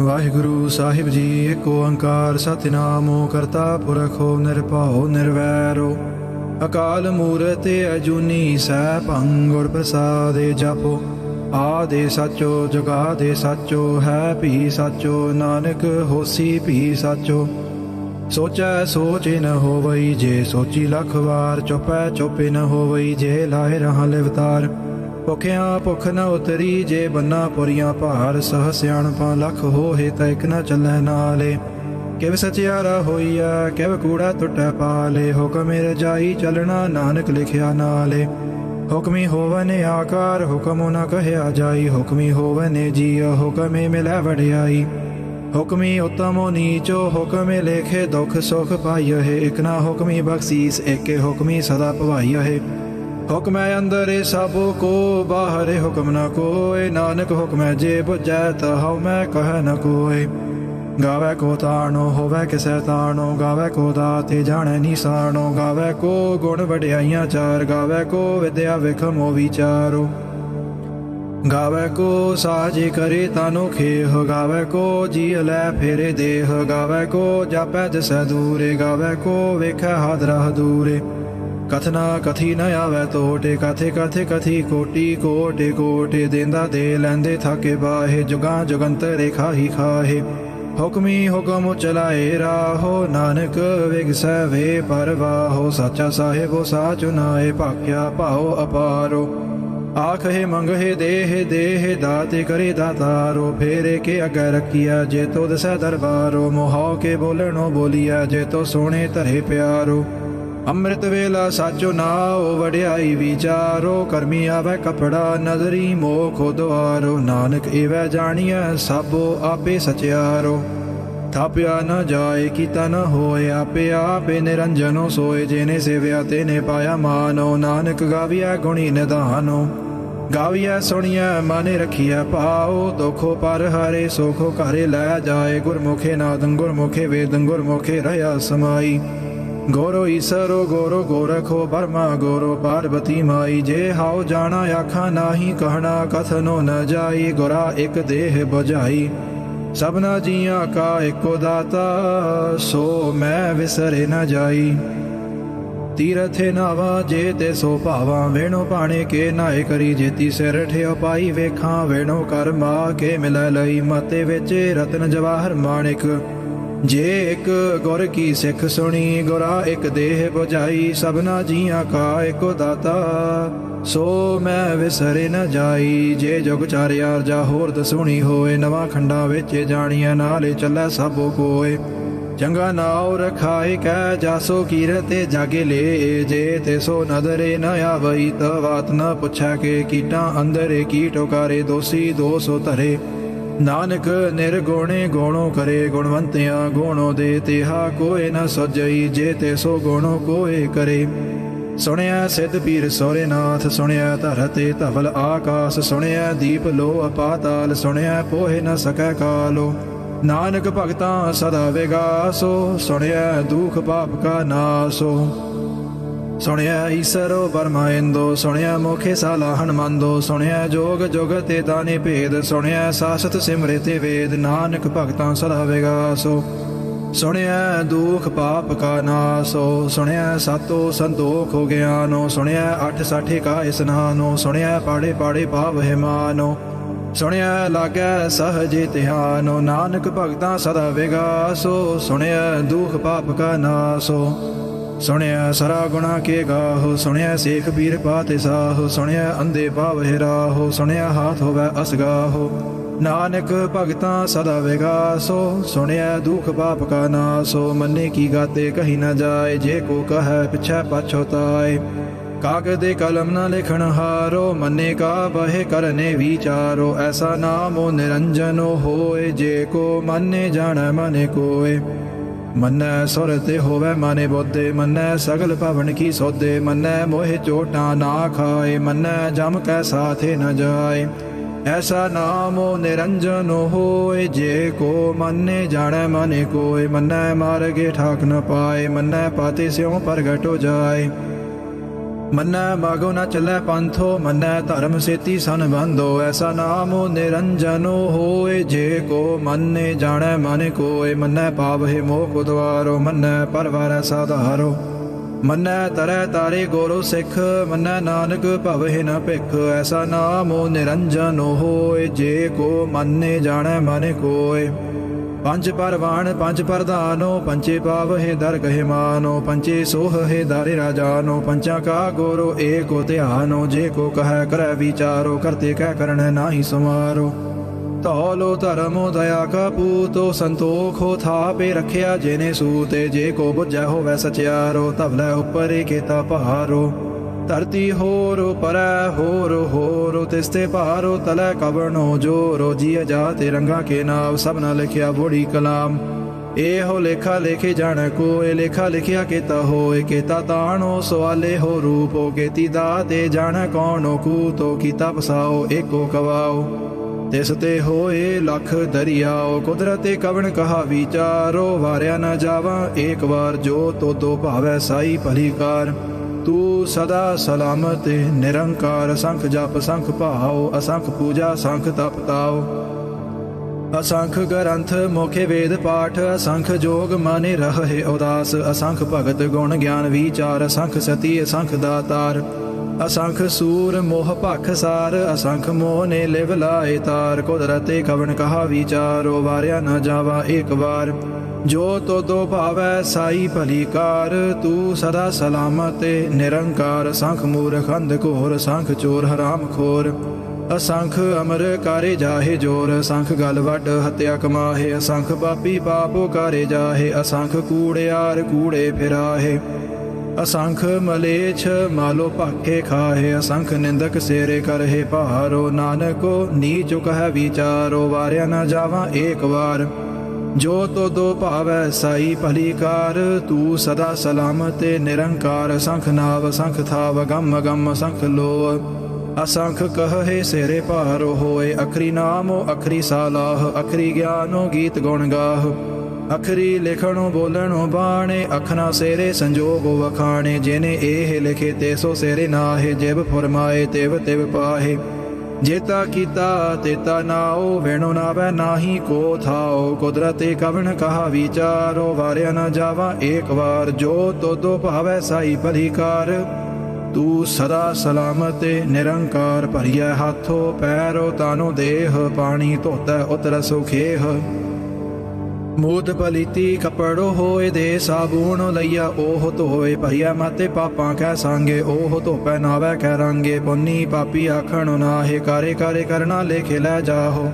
वाहिगुरु साहिब जी एक ओंकार सतनामो करता पुरखो निरभओ निर्वैरो अकाल मूरत अजूनी सैभं गुर प्रसादे जपो आदे सचो जुगादे सचो है भी सचो नानक होसी भी सचो सोचै सोच न होवई जे सोची लख वार चुपै चुप न होवई जे लाए रहा लिवतार भुखिया भुख न उतरी जे बन्ना पुरिया भार सह सियाणपा लख होए तैक न चलै नाले किव सचियारा होइया किव कूड़ा टुटै पाले हुक्म मेरे जाई चलना नानक लिखिया नाले हुक्मी होवने आकार हुक्म न कहया जाई हुक्मी होवने जिया हुक्मे मिलै वड्याई हुक्मी उत्तमो नीचो हुक्मे लेखे दुख सुख पाई है एक ना हुक्मी बख्शीस एक हुक्मी सदा भवाई है हुक्म अंदर सबो को बाहर हुक्म न कोय नानक हुक्म जे बुझै तहु मैं कह न कोय गावै को ताणो होवै किसै ताणो गावै को दाते जाने निसाणो गावै को गुण वड्याइयां चार गावै को विद्या विखमो विचारो गावै को साजे करे तानो खेह गावै को जी लै फेरे देह गावै को जापै जसै दूरे गावै को वेखै हादरा दूरे कथना कथी न आवे तोटे कथे कथे कथी कोटि कोटे कोटे देंदा दे लैंदे थाके बाहे जुगां जुगंतरे खाही खाहे हुक्मी हुक्म चलाए राहो नानक विगसै वे परवाहो साचा साहिबो साचु नाए भाख्या भाओ अपारो आख हे मंग हे देह दाते करे दातारो फेरे के अगे रखिया जे तो दसै दरबारो मोहाओ के बोलनो बोलिया जे तो सोने धरे प्यारो अमृत वेला साचो नाओ वड्याई विचारो कर्मी आवे कपड़ा नजरी मोखो द्वारो नानक एवै जानिया सबो आपे सचियारो थाप्या न जाए कीता न होए आपे आपे निरंजनो सोए जेने सेव्या तेने पाया मानो नानक गाविया गुणी निधानो गाविया सुनिया माने रखिया पाओ दुखो पर हारे सुखो घरे लै जाए गुरमुखे नादं गुरमुखे वेदं गुरमुखे रहा समाई गोरो ईसरो गोरो गोरखो ब्रह्मा गोरो पार्वती माई जे हाओ जाना आखा नाही कहना कथनो न जाई गोरा एक देह बुझाई सबना जिया का एको दाता सो मैं विसरे न जाई तीरथे नावा जे ते सो भावा वेणो पाणे के नाए करी जेती सिर ठेओ पाई वेखा वेणो कर मा के मिलै लई माते विच रतन जवाहर माणिक जे एक गुर की सिख सुनी गुरा एक देह बुझाई सबना जिया का एको दाता सो मैं विसरे न जाई जे जुग चारियार जा होर दसुणी होए नवा खंडा विच जानिया नाले चलै सबो कोय चंगा नाव रखाए कह जासो कीरते जागे ले जे ते सो नदरे न आवई तवात न पुछै के कीटा अंदरे की टोकारे दोषी दोसो धरे नानक निर्गुणे गुणो करे गुणवंतिया गुणो दे तेहा कोय न सजई जे ते सो गुणो कोय करे सुनिया सिद्ध पीर सौरेनाथ सुनिया धरते धवल आकाश सुनिया दीप लो अपाताल सुनिया पोहे न सकै कालो नानक भगतां सदा विगासो सुनिया दुख पाप का नासो सुनिया ईसरो बरमाइंदो सुनिया मुखे साला हनुमांदो सुनिया जोग जुगते दाने भेद सुनिया सासत सिमरते वेद नानक भगतां सदा विगासो सुनिया दुख पाप का नासो सुनिया सातो संतोख हो ज्ञानो सुनिया अठ साठे का स्नानो सुनिया पाड़े पाड़े पाव हिमानो सुनिया लागै सहजे ध्यानो नानक भगतां सदा विगासो सुनिया दुख पाप का नासो सुनिया सरा गुणा के गाहो सुनिया सेख पीर पाते साहो सुनिया अंधे पाव हिराहो सुनिया हाथ होवै असगाहो नानक भगतां सदा विगासो सुनिया दुख पाप का नासो मन्ने की गाते कहीं न जाए जे को कह पिछै पछोताए कागद कलम न लिखन हारो मन्ने का बहे करने विचारो ऐसा नामो निरंजनो होए जे को मन्ने जाने मने कोय मन्नै सुरते होवै माने बोधे मन्नै सगल भवन की सौदे मन्नै मोहे चोटा ना खाए मन्नै जम कै साथे न जाए ऐसा नामो निरंजन होए जे को मन्ने जाने मने कोय मन्नै मार्गे ठाक न पाए मन्नै पाते स्यों प्रगट हो जाए मन्नै मागो न चलै पंथो, मन्नै धर्म सेती सन बंधो। ऐसा नामो निरंजनो होए, जे को मन्ने जाने मन कोय। मन्नै पावहि मोह को द्वारो, मन्नै परवारै साधारो। मन्नै तरै तारे गोरो सिख, मन्नै नानक भवहि न भिख। ऐसा नामो निरंजनो होए, जे को मन्ने जाने मन कोय। पंच परवान पंच प्रधानो, पंचे पावहि दरगहि मानो। पंचे सोह हे दारे राजानो, पंचा का गोरो एको ध्यानो। जे को कह कर विचारो, करते कह करण नाही समारो। तौलो धर्मो दया का पूतो, संतोखो थापे रखिया जेने सूते। जे को बुझै होवै सचियारो, तबलै उपर केता पहारो। धरती होरो परै होरो तिस्ते पारो, तलै कवनो जोरो। जिय जाते रंगा के नाव, सब न लिखिया बूढ़ी कलाम। एहो लेखा लेखे जान कोय, लेखा लिखिया केता होए। केता ताणो सवाले हो रूपो, केती दाते जान कौनो कूतो। कीता पसाओ एको कवाओ, तिसते होए लख दरियाओ। कुदरते कवन कहा विचारो, वारिया न जावा एक बार। जो तो दो भावै साई भली कार। तू सदा सलामत निरंकार। असंख जप संख भाओ, असंख पूजा संख तप ताओ। असंख ग्रंथ मुखे वेद पाठ, असंख जोग माने रहे उदास। असंख भगत गुण ज्ञान विचार, असंख सती असंख दातार। असंख सूर मोह भख सार, असंख मोह ने लिव लाए तार। कुदरते कवन कहा विचारो, वारिया न जावा एक बार। जो तो दो भावै साई भली कार। तू सदा सलामत निरंकार। असंख मूर्ख अंध घोर, असंख चोर हराम खोर। असंख अमर कारे जाहे जोर, असंख गल वड हत्या कमाहे। असंख पापी पापो कारे जाहे, असंख कूड़ियार कूड़े फिराहे। असंख मलेच्छ मालो भाखे खाहे, असंख निंदक सेरे करहे पहारो। नानको नीच कह विचारो, वारिया न जावा एक बार। जो तो दो भावै साई भली कार। तू सदा सलामत निरंकार। असंख नाव असंख थाव, गम गम असंख लोह। असंख कहे सेरे पारो होए, अखरी नामो अखरी सालाह। अखरी ज्ञानो गीत गुण गाह, अखरी लिखणो बोलणो बाणे। अखना सेरे संजोगो वखाणे, जेने एह लिखे ते सो सेरे नाहे। जेब फुरमाए तेव तेव पाहे, जेता कीता तेता नाओ। वेणो नावै नाही को थाओ, कुदरते कवन कहा विचारो। वारिया न जावा एक बार। जो तो दो भावै साई भली कार। तू सदा सलामत निरंकार। भरिया हाथो पैरो तानो देह, पानी धोतै उतर सुखेह। मूद पलीती कपड़ो होए, दे साबून लैया ओह धोए। भरिया माते पापा कै सांगे, ओह धोपै नावै कै रंगे। पुन्नी पापी आखण नाहे, कारे कारे करना लेखे लै जाहो।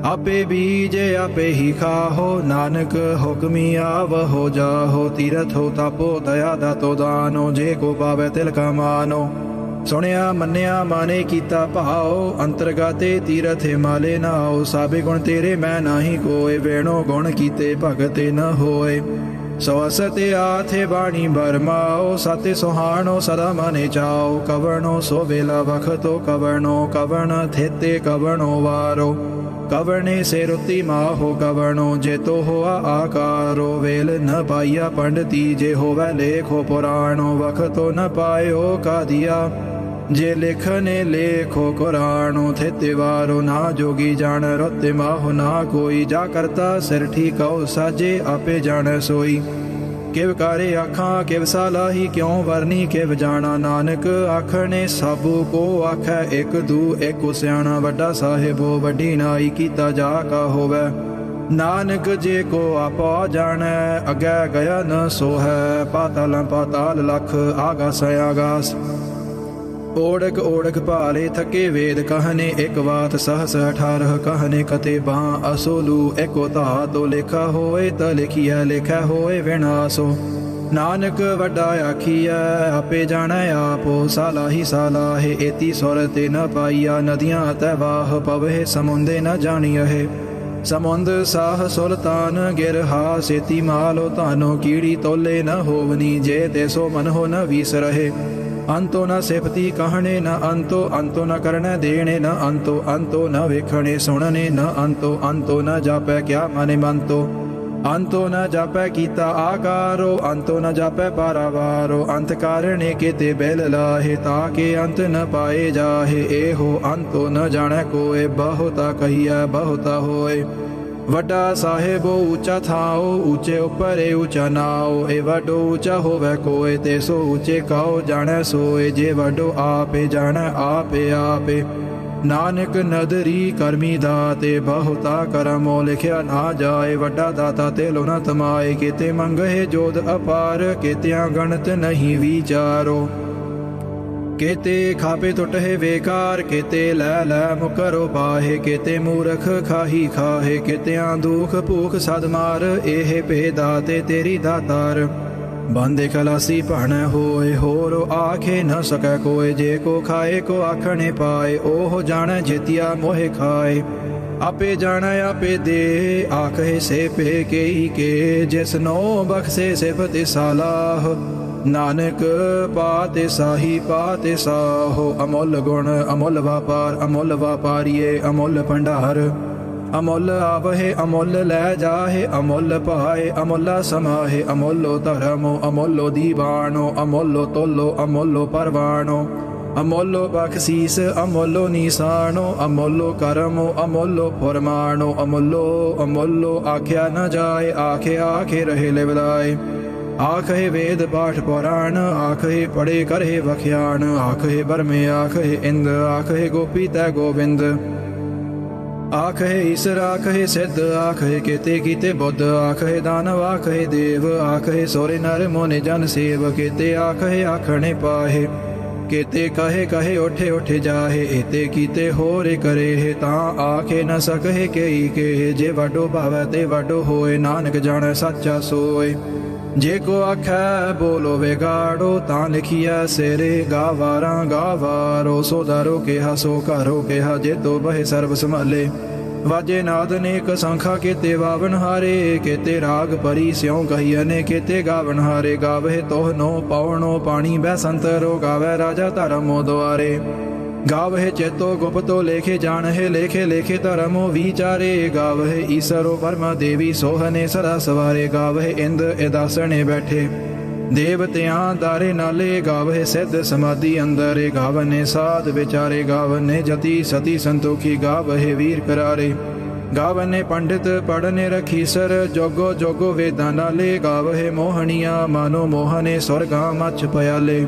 आपे बीजे आपे ही खाहो, नानक हुक्मी आवहो जाहो। तीरथ हो तापो दया दातो दानो, जे को पावै तिल का मानो। सुनिया मन्निया माने कीता भाओ, अंतरगाते तीरथ हिमाले नाओ। साबे गुण तेरे मैं नाही कोय, वेणो गुण कीते भगते न होए। सवसते आथे बाणी बरमाओ, साते सुहानो सदा मने जाओ। कवनो सो वेला वखतो कवनो, कवन थेते कवनो वारो। कवने से रुति माहो कवनो, जे तो होआ आकारो। वेल न पाइया पंडिती, जे होवै लेखो पुराणो। वखतो न पायो का दिया, जे लिखने लेखो कुरानो। थे तिवारो ना जोगी जान, रुत माहो ना कोई। जा करता सिर ठीकौ, साजे आपे जान सोई। किव कारे आखा किव सालाही, क्यों वरनी किव जाना। नानक आखने सबू को आखै, एक दू एक सियाणा। वड्डा साहिबो वड्डी नाई, कीता जा का होवै। नानक जे को आपा जानै, अगै गया न सो है। पाताल पाताल लख, आगास आगास। ओढ़क ओढ़क भाले थके वेद कहने, एक बात सहस 18 कहने। कते बाँ असोलू एको धातो, लिखा होए त लिखिया लिखा होए विनाशो। नानक वड्डा आखिया आपे जानै आपो, सालाही सालाहे। एती सुर ते न पाइया, नदियाँ तैवाह पवहे। समुंदे न जानियहे, समुंद साह सुल्तान गिरहा। सेती मालो तानो, कीड़ी तोले न होवनी। जे ते सो मन हो न वीस रहे। अंतो न सिफती कहने न अंतो, अंतो न करने देने न अंतो। अंतो न वेखणे सुनने न अंतो, अंतो न जापै क्या माने मंतो। अंतो न जापै कीता आकारो, अंतो न जापै पारावारो। अंत कारणे केते बैल लाहे, ताके अंत न पाए जाहे। एहो अंतो न जाने कोय, बहुता कहिया बहुता होए। वड्डा साहेबो ऊंचा थाओ, ऊंचे उपर ऊंचा नाओ। ए वड्डो ऊंचा होवे कोय, ते सो ऊंचे काओ जाने सोए। जे वड्डो आपे जाने आपे आपे। नानक नदरी करमी दाते, बहुता करमो लिखिया ना जाए। वड्डा दाता ते लो न तमाए, केते मंगहे जोध अपार। केतिया गणत नहीं विचारो, केते खापे टुटहे बेकार। केते लै लै मुकरो पाहे, केते मूरख खाही खाहे। केतिया दुख भूख सद मार, एहे पे दाते तेरी दातार। बांधे खलासी भण होए, होर आखे न सकै कोय। जे को खाए को आखने पाए, ओह जाने जेतिया मोहे खाए। आपे जाने आपे दे, आखे से पे के। जिसनो बख्शे सिफत सालाह, नानक पाते साही पाते साहो। अमोल गुण अमोल व्यापार, अमोल व्यापारिये अमोल भंडार। अमोल आवहे अमोल लै जाहे, अमोल पाए अमोला समाहे। अमोलो धर्मो अमोलो दीवानो, अमोलो तोलो अमोलो परवानो। अमोलो बख्शीस अमोलो निशानो, अमोलो करमो अमोलो फरमानो। अमोलो अमोलो आख्या न जाए, आखे आखे रहे लिवलाए। आखे वेद पाठ पुराण, आखे पढ़े करे वख्यान। आखे बरमे आखे इंद, आखे गोपी तै गोविंद। आखे ईश्वर आखे सिद्ध, आखे केते कीते बुद्ध। आखे दानव आखे देव, आखे सोरे नर मोने जन सेव। केते आखे आखने पाहे, केते कहे कहे उठे उठे जाहे। एते कीते होरे करे है, तां आखे न सकहे केई के। जे वड्डो भावै ते वड्डो होए, नानक जाने सच्चा सोए। जे को आखै बोलो विगाड़ो, तां लिखिया सिरे गावारा गावारो। सो दारो केहा सो घरो केहा, जे तो बहे सर्व संभाले। वाजे नाद नेक संखा, केते वावन हारे। केते राग परी स्यों कहियने, केते गावन हारे। गावे तोहनो पावनो पानी बैसंतरो, गावे राजा धर्मो द्वारे। गावहे चेतो गुप्तो लेखे जानहे, लेखे लेखे धर्मो विचारे। गावहे ईसरो वर्मा देवी सोहने सदा सवारे। गावहे इंद एदासने बैठे, देवत्यां दारे नाले। गावहे सिद्ध समाधि अंदर, गावने साध विचारे। गावने जति सती संतोखी, गावहे वीर करारे। गावने पंडित पढ़ने रखीसर, जोगो जोगो वेदा नाले। गावहे मोहनिया मानो मोहने, स्वर्गा मच पयाले।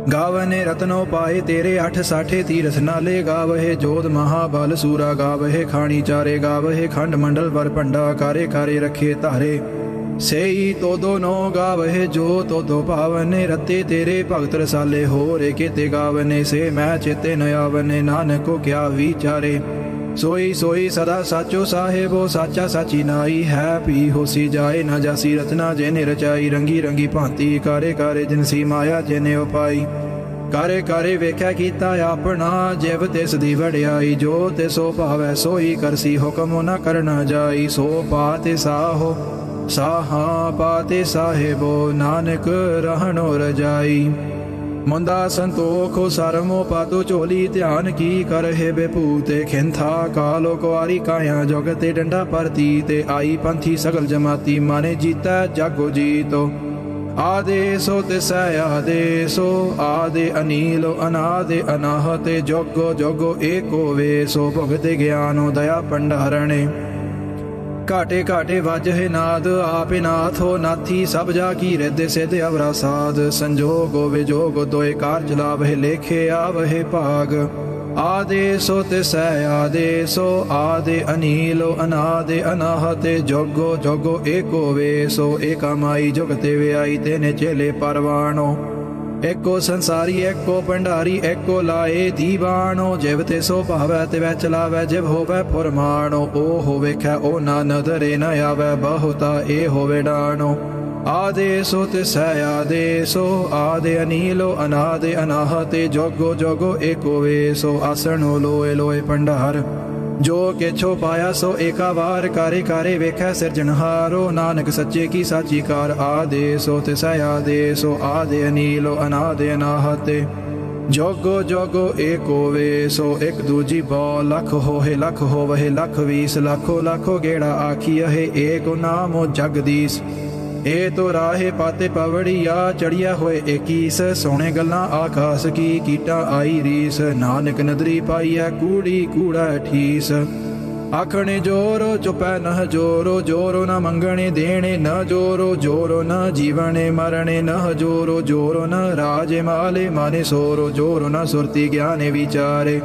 गावने रत्नो पाए तेरे अठ साठे तीरथ नाले। गावहे जोध महाबल सूरा, गावहे खाणी चारे। गावहे खंड मंडल वर पंडा, कारे कारे रखे धारे। सेई तो दोनों गावहे जो तो दो पावने। रते तेरे भगत रसाले, हो रे केते गावने। से मैं चेते न आवने, नानक को क्या विचारे। सोई सोई सदा साचो साहेबो, साचा साची नाई है। पी होसी जाए न जासी रचना, जेने रचाई। रंगी रंगी भांति कारे कारे, जिनसी माया जेने उपाई। कारे कारे वेख्या कीता अपना, जिव तिस दी वड्याई। जो तिसो भावै सोई करसी, हुक्म न करना जाई। सो पाते साहो साहा पाते साहेबो, नानक रहनो रजाई। मुंदा संतोखो सरमो पातो झोली, ध्यान की कर हे बेपूते। खिंथा कालो कुआरी काया, जोगते डंडा परती। ते आई पंथी सगल जमाती, माने जीता जागो जीतो। आदेशो तिसै आदेशो, आदे अनीलो अनादे अनाहते। जोगो जोगो एको वेसो, भुगते ज्ञानो दया भंडारणे। घाटे घाटे वाजहे नाद, आपे नाथ हो नाथी। सब जा की रिद सिद्ध अवरा साध। संजोग विजोग दोए कार चलावहे, लेखे आवहे भाग। आदेशो तिसै आदेशो, आदे अनीलो अनादे अनाहते। जोगो जोगो एको वेसो, एका माई जुगते व्याई। तेने चेले परवाणो, एको संसारी एको भंडारी। एको लाए दीवानो, जिव ते सो भावै तिवै चलावै। जिव होवै फुरमानो, ओ होवे कै ओ ना नदरे न आवै। बहुता ए होवे डानो। आदेशो तिसै आदेशो, आदे अनीलो अनादे अनाहते। जोगो जोगो एको वेसो, आसनो लोए लोए भंडार। जो किछो पाया सो एका वार, कारे कारे वेखै सिरजनहारो। नानक सच्चे की साची कार। आदेशो तिसै आदेशो, आदे अनीलो अनादे अनाहते। जोगो जोगो एको वेसो एक दूजी बौ लख होहे लख होवहे लख वीस लाखो लाखो गेड़ा आखिया है एको नामो जगदीश। ए तो राहे पाते पवड़िया चढ़िया होए एकीस सोने गल्लां आकाश की कीटा आई रीस। नानक नदरी पाईया कूड़ी कूड़ा ठीस। आखने जोरो चुपै न जोरो जोरो न मंगणे देने न जोरो जोरो न जीवने मरणे न जोरो जोरो न राजे माले माने सोरो जोरो न सुरती ज्ञाने विचारे।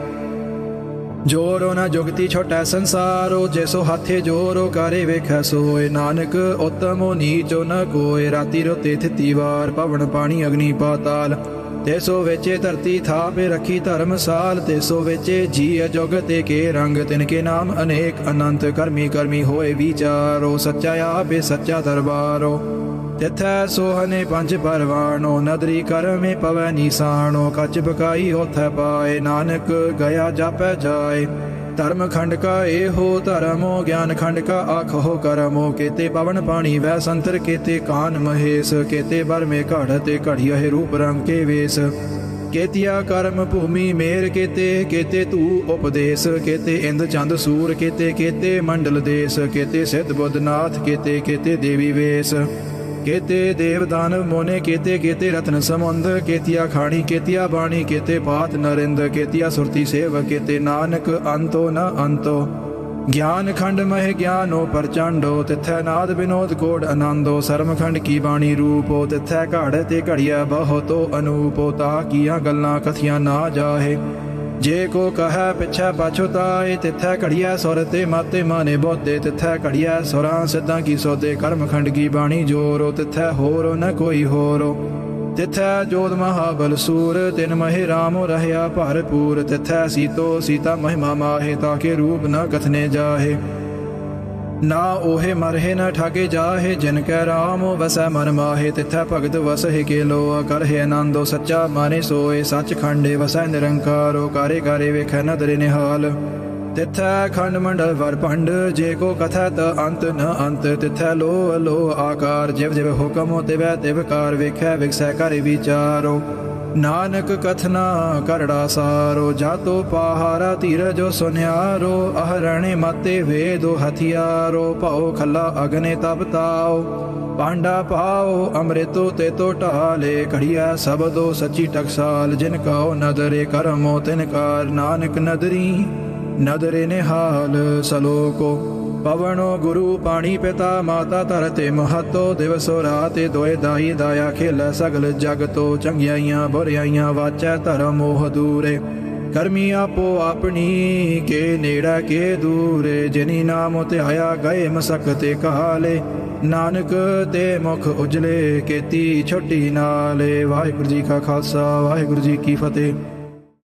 जोरो न जुगती छोटा संसारो जैसो हाथे जोरो करे वेख सोए। नानक उत्तमो नीचो न कोय राति रोते थितिवार पवन पानी अग्नि पाताल। तेसो वेचे धरती थापे रखी धर्मसाल। तेसो वेचे जी जुगते के रंग तिनके नाम अनेक अनंत। कर्मी कर्मी होए विचारो सच्चा आपे सच्चा दरबारो। तिथै सोहने पंच परवाणो नदरी कर में पवै निसाणो। कच बकाई होथै पाए नानक गया जापै जाए। धर्म खंड का ए हो धर्मो ज्ञान खंड का आखो करमो। केते पवन पानी वह संतर केते कान महेश। केते बर में घड़ते घड़िया रूप रंग के वेश। केतिया कर्म भूमि मेर केते केते तू उपदेश। केते इंद चंद सूर केते केते मंडल देश। केते सिद्ध बुद्धनाथ केते केते देवी वेश। केते देव दानव मोने केते केते रत्न समुंद। केतिया खाणी केतिया बाणी केते पात नरिंद। केतिया सुरती सेव केते नानक अंतो न अंतो। ज्ञान खंड मह ज्ञानो प्रचंडो तिथै नाद विनोद कोड आनंदो। सर्म खंड की बाणी रूपो तिथै घड़ ते घड़िया बहुतो अनूपो। ता किया गल्लां कथियां ना जाहे जे को कह पिछै पछुताए। तिथै घड़िया सुर ते माते माने बोधे। तिथै घड़िया सुरां सिद्धां की सौदे। कर्म खंड की बाणी जोरो तिथै होरो न कोई होरो। तिथै जोध महाबल सूर तिन महे रामो रहया भरपूर। तिथै सीतो सीता महिमा माहे ताके रूप न कथने जाहे। ना ओहे मरहे न ठाके जाहे जिनकै राम वसै मन माहे। तिथै भगत वसहि के लोआ करहे आनंदो। सच्चा माने सोए सच खंडे वसै निरंकारो। कारे कारे वेखै नदरे निहाल। तिथै खंड मंडल वर पंड जे को कथै त अंत न अंत। तिथै लो लो आकार जिव जिव हुक्म तिवै तिवकार। वेखै विकसै कर विचारो नानक कथना करड़ा सारो। जातो पहारा धीरजो सुन्यारो। अहरणे माते वेदो हथियारो। पाओ खला अग्ने तप ताओ। पांडा पाओ अमृतो ते तो टाले। घड़िया सबदो सची टकसाल। जिनका नदरे करमो तिनकार। नानक नदरी नदरे निहाल सलोको। पवनो गुरु पाणी पिता माता धरते महतो। दिवसो राते दोए दाई दाया खेल सगल जगतो। चंगियाइयां बुराइयां वाचै धर्म मोह दूरे। कर्मी आपो अपनी के नेड़ा के दूरे। जिनी नाम ध्याया गए मसकते काले। नानक ते मुख उजले केती छोटी नाले। वाहिगुरु जी का खालसा वाहिगुरु जी की फतेह।